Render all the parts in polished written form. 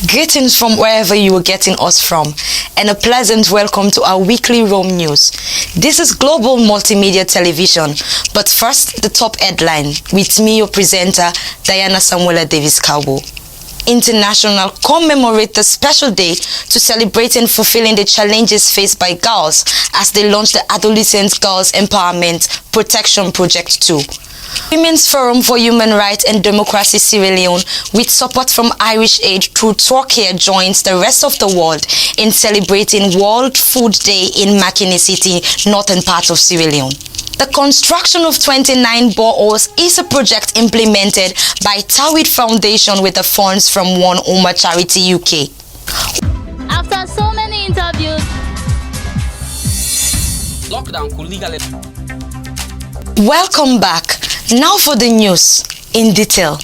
Greetings from wherever you are getting us from, and a pleasant welcome to our weekly Rome News. This is Global Multimedia Television, but first the top headline with me, your presenter, Diana Samuela Davis-Cabo. International commemorate the special day to celebrate and fulfilling the challenges faced by girls as they launch the Adolescent Girls Empowerment Protection Project 2. Women's Forum for Human Rights and Democracy Sierra Leone, with support from Irish Aid through Turkey, joins the rest of the world in celebrating World Food Day in Makeni City, northern part of Sierra Leone. The construction of 29 boreholes is a project implemented by Tawhid Foundation with the funds from One Oma Charity UK. After so many interviews, lockdown could legally. Welcome back. Now for the news in detail.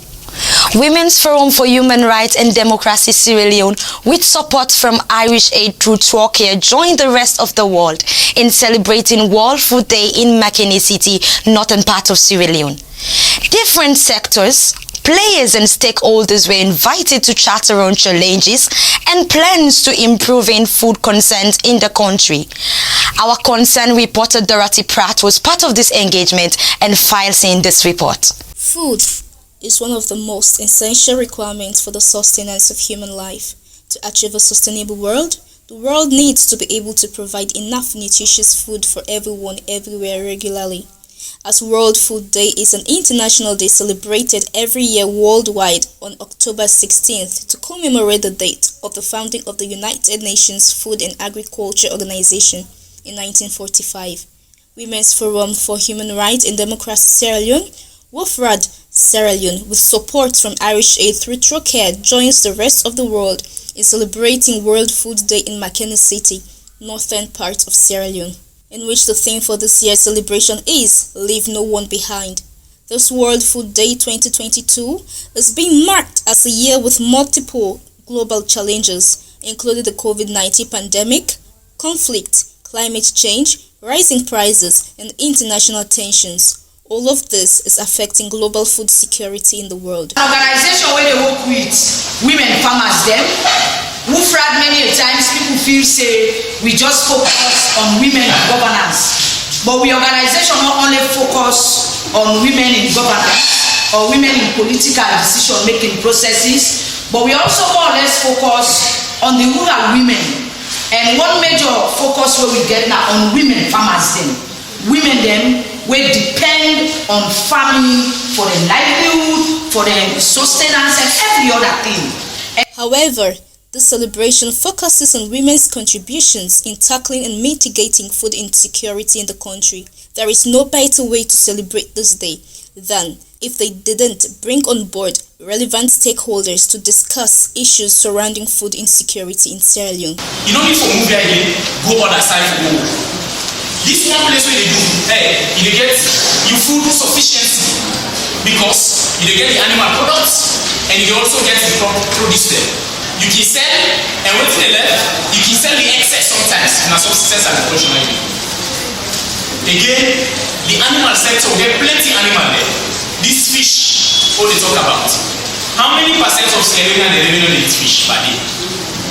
Women's Forum for Human Rights and Democracy Sierra Leone, with support from Irish Aid through Turkey, joined the rest of the world in celebrating World Food Day in Makeni City, northern part of Sierra Leone. Different sectors, players and stakeholders were invited to chat around challenges and plans to improving food concerns in the country. Our concern reporter Dorothy Pratt was part of this engagement and files in this report. Food is one of the most essential requirements for the sustenance of human life. To achieve a sustainable world, the world needs to be able to provide enough nutritious food for everyone everywhere regularly. As World Food Day is an international day celebrated every year worldwide on October 16th to commemorate the date of the founding of the United Nations Food and Agriculture Organization in 1945. Women's Forum for Human Rights and Democracy Sierra Leone, WOFRAD Sierra Leone, with support from Irish Aid through Turkey, joins the rest of the world in celebrating World Food Day in Makeni City, northern part of Sierra Leone, in which the theme for this year's celebration is Leave No One Behind. This World Food Day 2022 is being marked as a year with multiple global challenges, including the COVID-19 pandemic, conflict, climate change, rising prices, and international tensions. All of this is affecting global food security in the world. An organization where they work with women farmers them, who fraud many a times people feel say we just focus on women governance. But we organization not only focus on women in governance or women in political decision making processes, but we also more or less focus on the rural women. And one major focus where we get now on women farmers them. Women them we depend on farming for their livelihood, for their sustenance and every other thing. However, this celebration focuses on women's contributions in tackling and mitigating food insecurity in the country. There is no better way to celebrate this day than if they didn't bring on board relevant stakeholders to discuss issues surrounding food insecurity in Sierra Leone. You don't need to move here again, go other side for go. This one place where they do, you get your food sufficiency because you get the animal products and you also get the produce there. You can sell, and when they left, you can sell the excess sometimes in a subsistence agriculture. Again, the animal sector, we get plenty animal there. This fish, what they talk about. How many percent of Sierra Leone revenue is fish per day?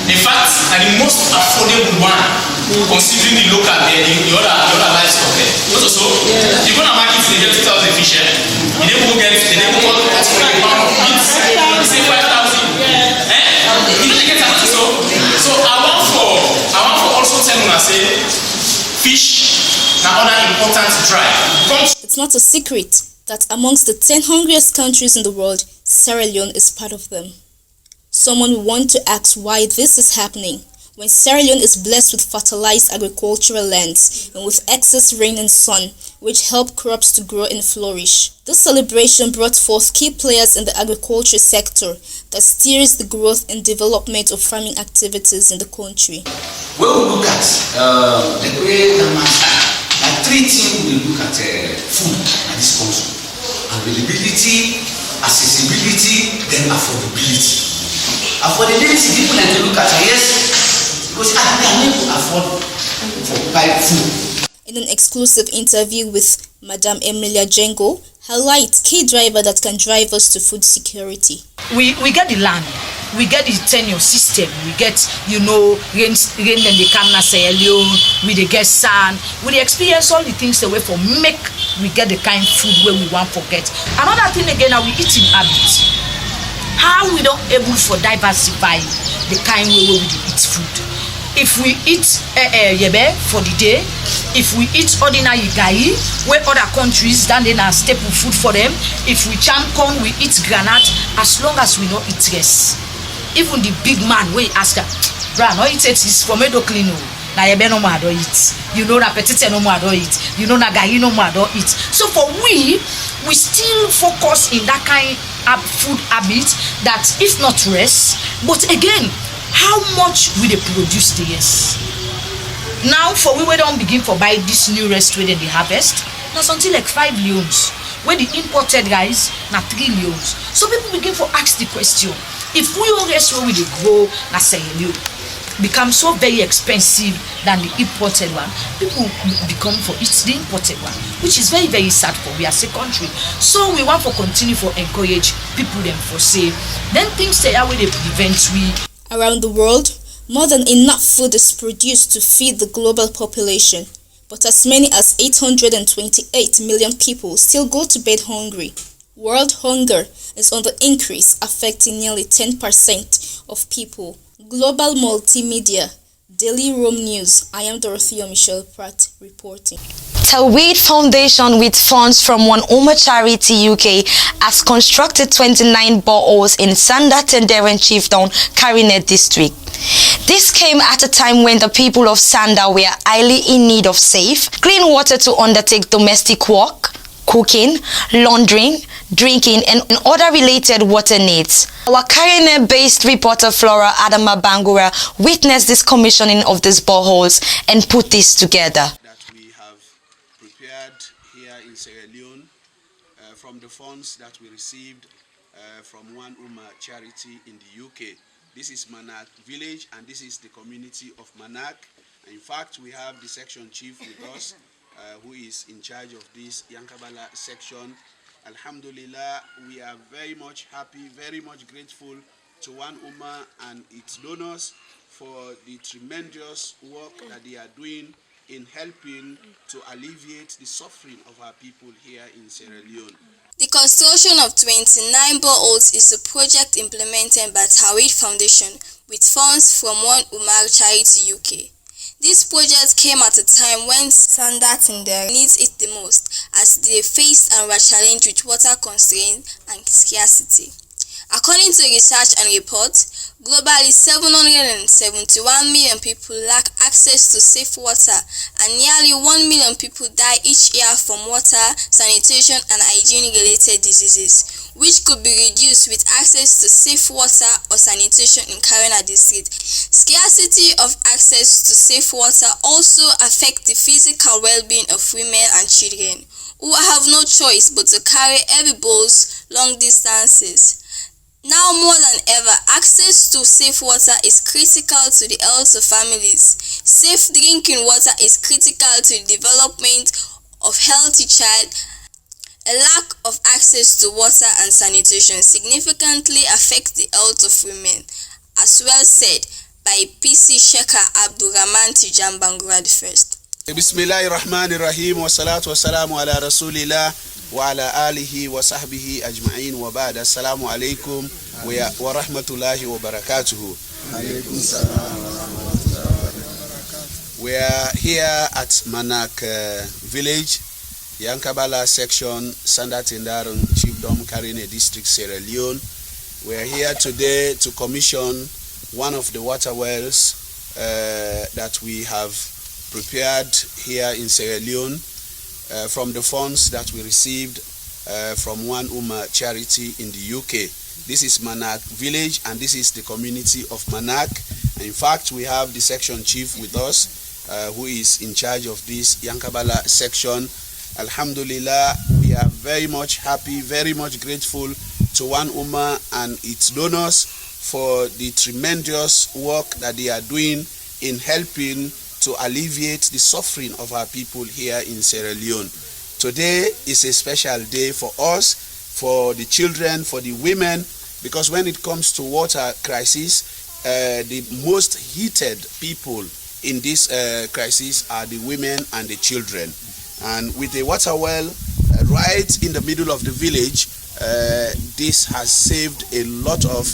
In fact, the most affordable one, considering the local there, the other livestock there. Also, you go to market, they get 2,000 fish. You never go get it, they never go ask for a pound of meat. You say 5,000. You know they get another so I want for also tell you say fish now other important drive. It's not a secret that amongst the 10 hungriest countries in the world, Sierra Leone is part of them. Someone will want to ask why this is happening when Sierra Leone is blessed with fertilized agricultural lands and with excess rain and sun, which help crops to grow and flourish. This celebration brought forth key players in the agriculture sector that steers the growth and development of farming activities in the country. When we look at the way like three things we look at food at this country: availability, accessibility, then affordability. Affordability, people like to look at yes, because they are able to afford for buy food. In an exclusive interview with Madame Emilia Jengo, highlights key driver that can drive us to food security. We get the land. we get the tenure system, we get, you know, rain then they come na Sierra Leone, we dey get sand, we dey experience all the things the way for make we get the kind food where we want forget. Another thing again, now we eating habits. How we don't able for diversify the kind way we dey eat food. If we eat yebe for the day, if we eat ordinary gari, where other countries then they are staple food for them. If we cham corn, we eat granite. As long as we don't eat rice. Even the big man wey ask her, bra, no eat it is for me to clean o. Na yebe no more do eat. You know na petite no more do eat. You know na gari no more do eat. So for we still focus in that kind of food habit that if not rest, but again, how much we dey produce the yes. Now for we don't begin for buy this new rest wey dem dey harvest, na something like 5 leons. When the imported rice na 3 leons. So people begin for ask the question, if we all rest where we dey grow na Sierra Leone become so very expensive than the imported one, people become for eat the imported one, which is very very sad for we as a country. So we want for continue for encourage people them for say then things stay away they prevent we. Around the world, more than enough food is produced to feed the global population, but as many as 828 million people still go to bed hungry. World hunger is on the increase, affecting nearly 10% of people. Global Multimedia, Daily Rome News. I am Dorothea Michelle Pratt reporting. Talwade Foundation, with funds from One Uma Charity UK, has constructed 29 boreholes in Sanda Tenderen Chieftown, Karinet district. This came at a time when the people of Sanda were highly in need of safe, clean water to undertake domestic work, cooking, laundering, drinking, and other related water needs. Our Karinet-based reporter Flora Adama Bangura witnessed this commissioning of these boreholes and put this together. Here in Sierra Leone, from the funds that we received from One Uma Charity in the UK. This is Manak village and this is the community of Manak. In fact, we have the section chief with us who is in charge of this Yankabala section. Alhamdulillah, we are very much happy, very much grateful to One Uma and its donors for the tremendous work that they are doing in helping to alleviate the suffering of our people here in Sierra Leone. The construction of 29 boreholes is a project implemented by Talwade Foundation with funds from One Umar Charity UK. This project came at a time when Sanda Tenderen needs it the most, as they faced and were challenged with water constraints and scarcity. According to research and reports, globally 771 million people lack access to safe water and nearly 1 million people die each year from water, sanitation and hygiene-related diseases, which could be reduced with access to safe water or sanitation in Karina district. Scarcity of access to safe water also affects the physical well-being of women and children, who have no choice but to carry heavy bowls long distances. Now more than ever, access to safe water is critical to the health of families. Safe drinking water is critical to the development of healthy child. A lack of access to water and sanitation significantly affects the health of women, as well said by PC Sheikha Abdurrahman Tijan Bangura I. Bismillahirrahmanirrahim wa salatu wa salamu ala rasulillah wa ala alihi wa sahbihi ajma'in wa ba'da. Assalamu alaikum wa rahmatullahi wa barakatuhu. We are here at Manak village, Yankabala section, Sanda Tenderen Chiefdom, Karine district, Sierra Leone. We are here today to commission one of the water wells that we have prepared here in Sierra Leone from the funds that we received from One Uma Charity in the UK. This is Manak village and this is the community of Manak. In fact, we have the section chief with us who is in charge of this Yankabala section. Alhamdulillah, we are very much happy, very much grateful to One Uma and its donors for the tremendous work that they are doing in helping to alleviate the suffering of our people here in Sierra Leone. Today is a special day for us, for the children, for the women, because when it comes to water crisis, the most heated people in this crisis are the women and the children. And with a water well right in the middle of the village, this has saved a lot of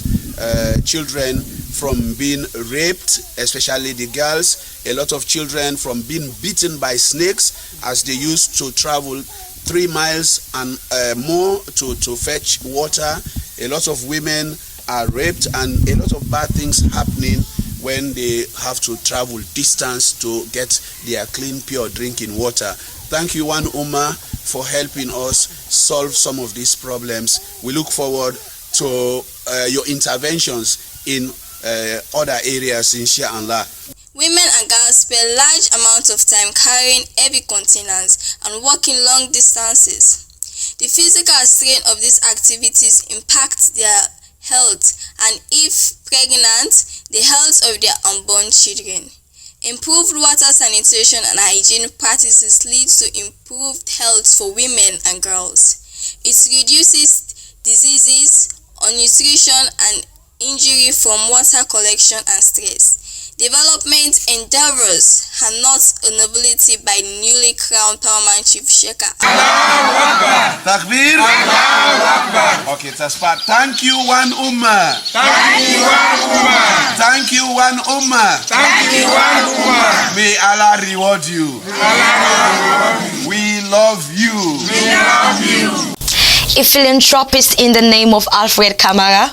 children from being raped, especially the girls, a lot of children from being bitten by snakes as they used to travel 3 miles and more to fetch water. A lot of women are raped and a lot of bad things happening when they have to travel distance to get their clean, pure drinking water. Thank you, One Ummah, for helping us solve some of these problems. We look forward to your interventions in other areas, inshallah. Women and girls spend large amounts of time carrying heavy containers and walking long distances. The physical strain of these activities impacts their health and, if pregnant, the health of their unborn children. Improved water sanitation and hygiene practices lead to improved health for women and girls. It reduces diseases, malnutrition, and injury from water collection and stress. Development endeavors are not a novelty by newly crowned Paramount Chief Sheikh. Takbir. Okay, Taspat. Thank you, One Ummah. Thank you, One Ummah. Thank you, One Ummah. Thank you, One Ummah. May Allah reward you. We love you. We love you. A philanthropist in the name of Alfred Kamara,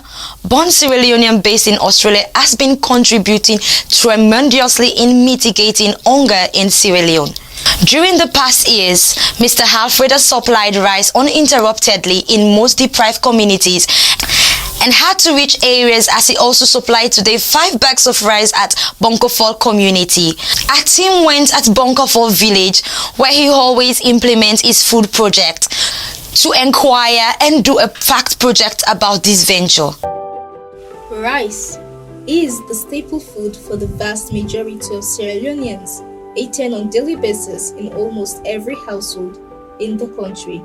born Sierra Leonean based in Australia, has been contributing tremendously in mitigating hunger in Sierra Leone. During the past years, Mr. Alfred has supplied rice uninterruptedly in most deprived communities and had to reach areas as he also supplied today 5 bags of rice at Bonkofol community. Our team went at Bonkofol village, where he always implements his food project, to inquire and do a fact project about this venture. Rice is the staple food for the vast majority of Sierra Leoneans, eaten on daily basis in almost every household in the country.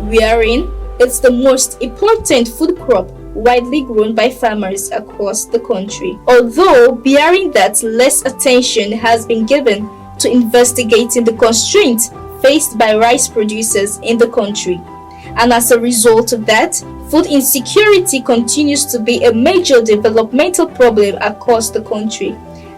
Wherein it's the most important food crop widely grown by farmers across the country. Although bearing that less attention has been given to investigating the constraints faced by rice producers in the country. And as a result of that, food insecurity continues to be a major developmental problem across the country,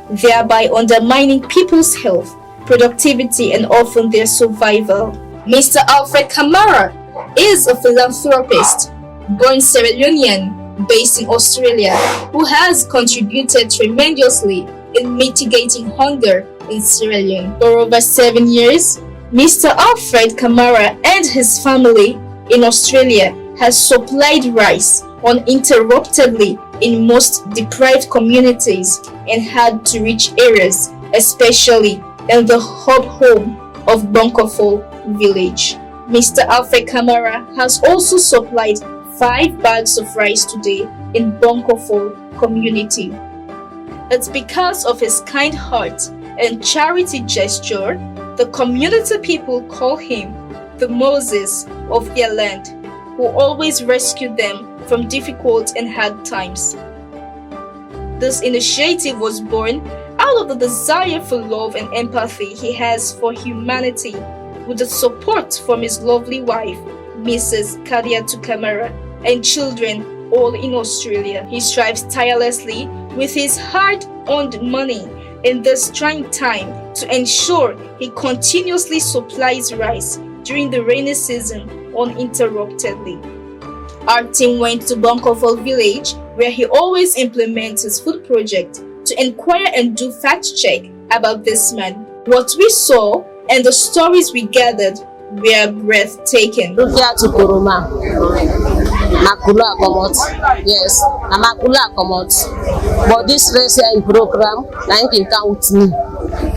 thereby undermining people's health, productivity, and often their survival. Mr. Alfred Kamara is a philanthropist, born Sierra Leonean, based in Australia, who has contributed tremendously in mitigating hunger in Sierra Leone. For over 7 years, Mr. Alfred Kamara and his family in Australia has supplied rice uninterruptedly in most deprived communities and had to reach areas, especially in the hub home of Bonkofol village. Mr. Alfred Kamara has also supplied 5 bags of rice today in Bonkofol community. It's because of his kind heart and charity gesture, the community people call him the Moses of their land, who always rescued them from difficult and hard times. This initiative was born out of the desire for love and empathy he has for humanity, with the support from his lovely wife, Mrs. Kadiatu Kamara, and children all in Australia. He strives tirelessly with his hard-earned money in this trying time to ensure he continuously supplies rice during the rainy season uninterruptedly. Our team went to Bonkofol village, where he always implements his food project, to inquire and do fact check about this man. What we saw and the stories we gathered were breathtaking. Makula komot, yes, na makula komot. But this recent program, na him can with me.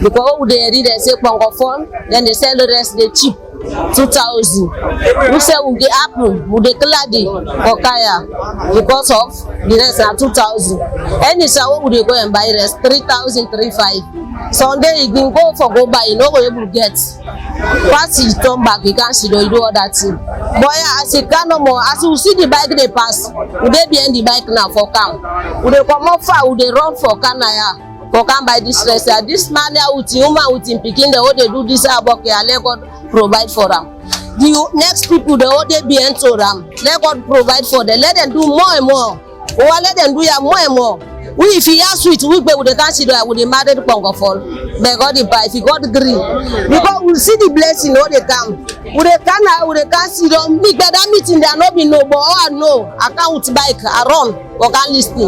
Because they read and say Bonkofol, then they sell the rest they cheap. 2,000. Who say we get apple, we get cladi for kaya because of the rest are 2,000. Any say we dey go and buy rest 3,000, 3,500. Sunday you can go buy, you no go able to get. Pass you turn back, you can't see you do all that thing. Boy, as you can no more, as you see the bike they pass, we dey behind the bike now for camp. We dey come up far, we dey run for Canaya. For can buy this rest. This man here with human with him picking the way they do this about let God provide for them. The next people the way they be into them, let God provide for them. Let them do more and more. Or let them do more and more. We if he has sweet, we be with the can't see that with the married Pongo fall. May God if he got green. Because we see the blessing how they come. With the can see them big that meeting there no be no but oh no I can't bike I run or can't listen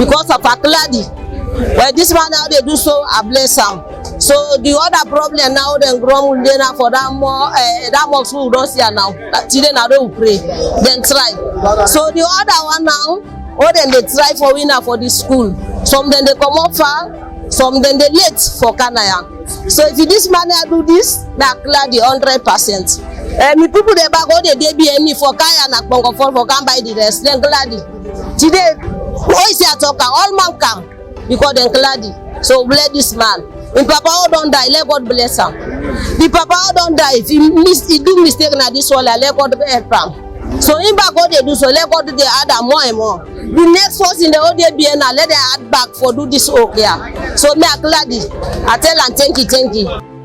because of a clady. Well, this man now they do so, I bless him. So the other problem now then grow now for that more we don't see now. Today now they will pray, then try. So the other one now, then they try for winner for this school. Some then they come up far, some then they late for Canaya. So if this man do this, now clear the 100%. Me people they back all the DBM for Kaya na Pongo for can buy the rest. Then gladly. Today, who is here talking? All man come. Because then gladly. So bless this man. If Papa don't die, let God bless him. If Papa don't die, if he do mistake na this one, let God help him. So in back all they do so, let God do the add more and more. The next person in the ODBN let them add back for do this okay. So me gladly. I tell and thank you.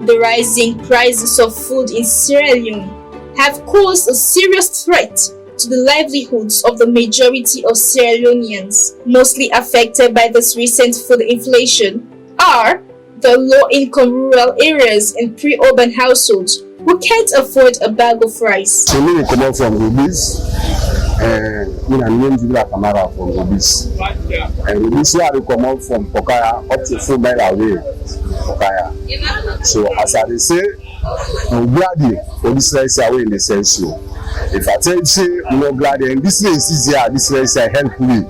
The rising prices of food in Sierra Leone have caused a serious threat to the livelihoods of the majority of Sierra Leoneans. Mostly affected by this recent food inflation are the low-income rural areas and pre-urban households who can't afford a bag of rice. So me come out from Rubis, and me and name Jibla Kamara from Rubis. And Rubis I come out from Pokaya up to 4 miles away, Pokaya. So as I say, I'm glad for this race away in the sense. If I tell you, I'm not glad, and this race is here, this race help me.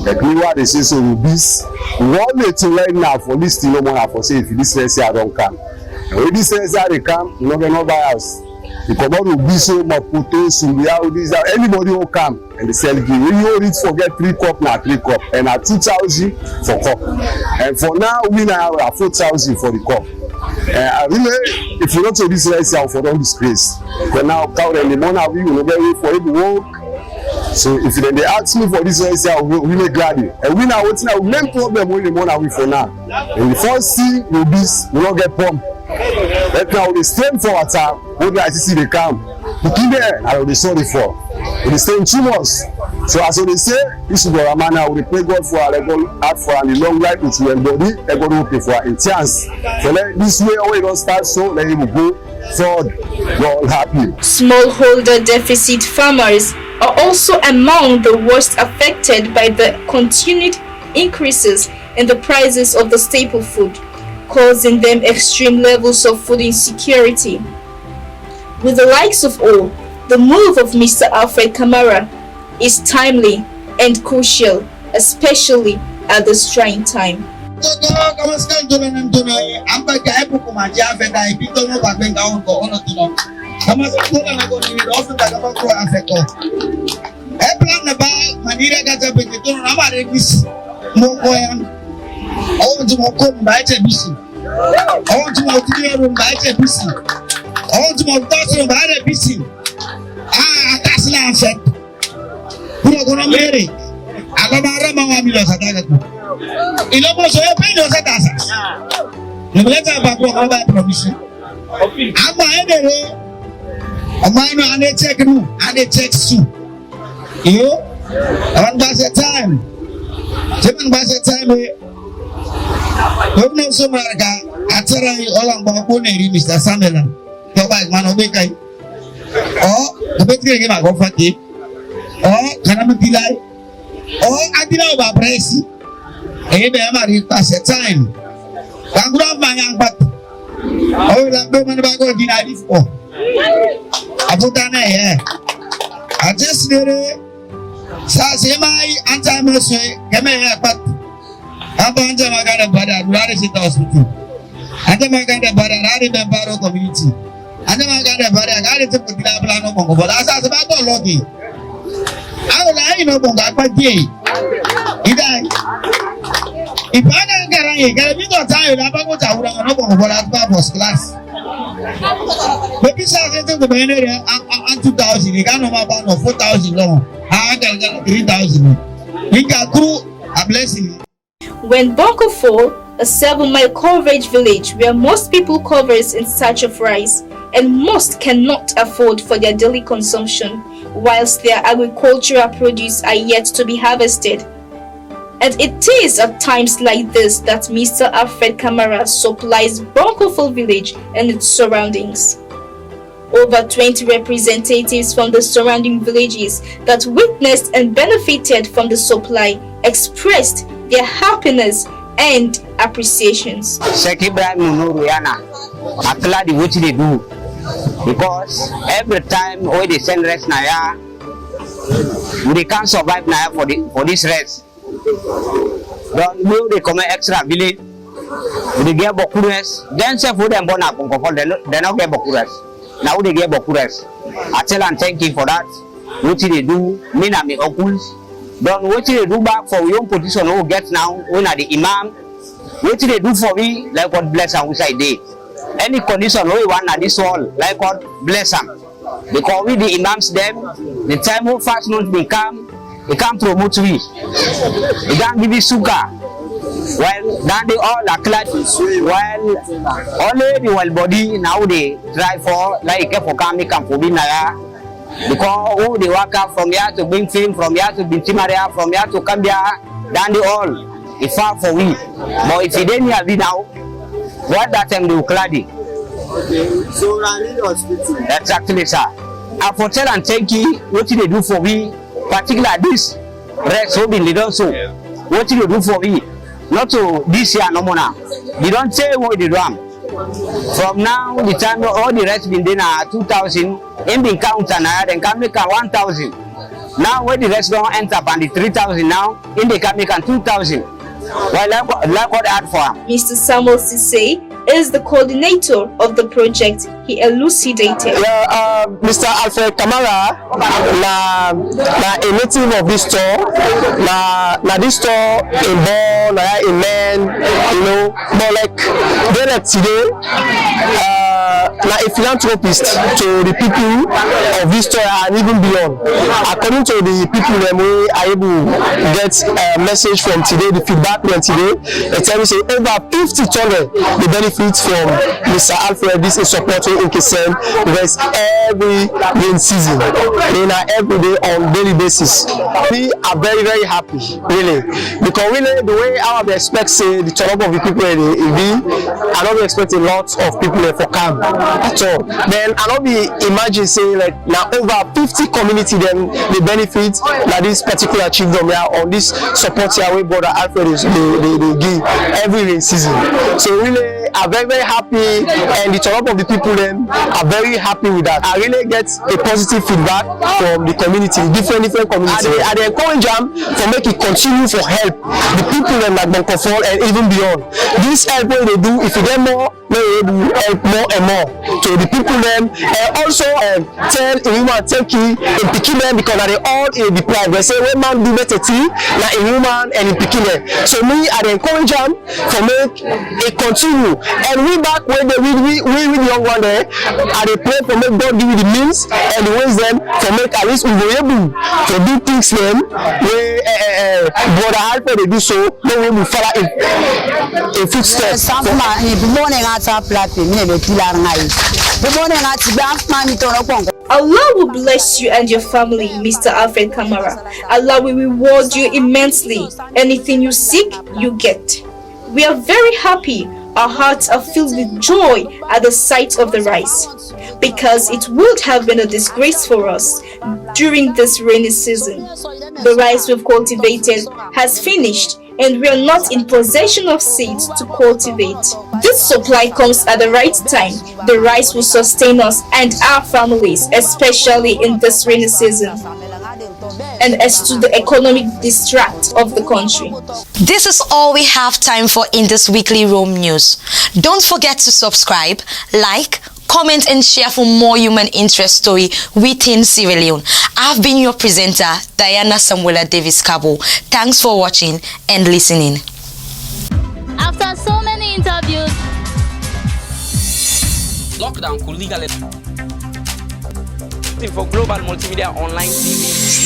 The people they say so Rubis, one to right now for this thing no more for say if this race here don't come. And when this race here they come, you no buy house. You come out Rubis so Maputo, Sumbia, this anybody will come and they sell give. When you only forget 3 cup now 3 cup and at 2,000 for cup. And for now we now have 4,000 for the cup. I really, if you don't do this race here for don't disgrace. But now count in the morning we will get ready for it to work. So if they ask me for this race here, I will really gladly. And we now what's now main problem with the morning for now. And the first thing will be we don't get pump. Right now we stay for our time. What I see they come. The key there I will be sorry for. It is staying 2 months. So as they say, this is the man I will pray God for our level out for and the long life which will embody, God will pay for a chance. So let this way away don't start so let him go forward. God happy. Smallholder deficit farmers are also among the worst affected by the continued increases in the prices of the staple food, causing them extreme levels of food insecurity. With the likes of all, the move of Mr. Alfred Kamara is timely and crucial, especially at this trying time. anya ma ga de bare ga de te ko dila bla no bongo bola asa se ba to logi awo la yi no bongo apa die idai ipana ngara ye ga mi do ta yo la ba ko ta wura no bongo bola ba first class baby sa se te ko be ne re an 2000 ga no ma ba no 4000 lo ga 3000 inga through a blessing. When Bonko fall, a 7-mile coverage village where most people covers in search of rice and most cannot afford for their daily consumption, whilst their agricultural produce are yet to be harvested. And it is at times like this that Mr. Alfred Kamara supplies Bonkofol village and its surroundings. Over 20 representatives from the surrounding villages that witnessed and benefited from the supply expressed their happiness and appreciations. What they do, because every time when they send rest Naya, they can't survive Naya for this rest. Don't will they come extra village, they get Bokures, then say for them born up on they not get Bokures. Now they get Bokures. I tell and thank you for that. What they do, me and me uncles. Don't what they do back for your position who gets now when are the imam. What they do for me, like God bless and which I did. Any condition we want at this wall, like God bless them. Because we the imams them, the time who fast months become, they can't promote we. They can't give you sugar. Well, then they all are clad. Well, only the well body now they try for like for coming come for Binaya. Because who they work up from here to bring film, from here to Bintimaria, from here to Cambia, then they all it's far for we. But if you didn't have it now, what that time they will cladding. Okay, so I need hospital. Exactly, sir. I for tell and thank you what they do for me, particularly this rest so been don't so. What they do for me, not to this year no more now. They don't say what they do. From now, the time all the rest been there 2,000, in being counted and then can make 1,000. Now when the rest don't enter up and the 3,000 now, in they can make 2,000. Well, like what add for Mr. Samuel Sise is the coordinator of the project. He elucidated. Yeah, Mr. Alfred Kamara, na a native of this store. Na this store in Bon, in Men, you know, but like they like today. Na a philanthropist to the people of this store and even beyond. According to the people that we are able to get a message from today, the feedback from today, they tell me say over 50 children the benefit from Mr. Alfred. This is supporting Inkisen because every rain season, every day on daily basis. We are very, very happy, really, because really the way I would expect say the turn up of the people in I don't expect a lot of people for camp at all. Then I don't be imagine saying like now over 50 community then they benefit like this particular chiefdom here on this support here way brother Alfred is they give every rain season. So really I'm very, very happy and the turn up of the people then are very happy with that. I really get a positive feedback from the community, different communities. I encourage them to make it continue for help the people them like Bonkofol and even beyond. This help when they do, if you get more, they will help more and more to the people them, and also tell a woman thank you in picking them because they all in the pride. They say when man do better tea, like a woman and in picking them. So me, I encourage them to make it continue. And we back when they we the young one there, and they pray for make God give you the means and the ways them to make at least we were able to do things them where brother Alfred they do so, then we will follow in footsteps. Allah will bless you and your family, Mr. Alfred Kamara. Allah will reward you immensely. Anything you seek, you get. We are very happy. Our hearts are filled with joy at the sight of the rice, because it would have been a disgrace for us during this rainy season. The rice we've cultivated has finished, and we are not in possession of seeds to cultivate. This supply comes at the right time. The rice will sustain us and our families, especially in this rainy season, and as to the economic distract of the country. This is all we have time for in this weekly Rome News. Don't forget to subscribe, like, comment and share for more human interest story within Sierra Leone. I've been your presenter, Diana Samuela Davis Cabo. Thanks for watching and listening. After so many interviews, lockdown could legally for Global Multimedia Online TV.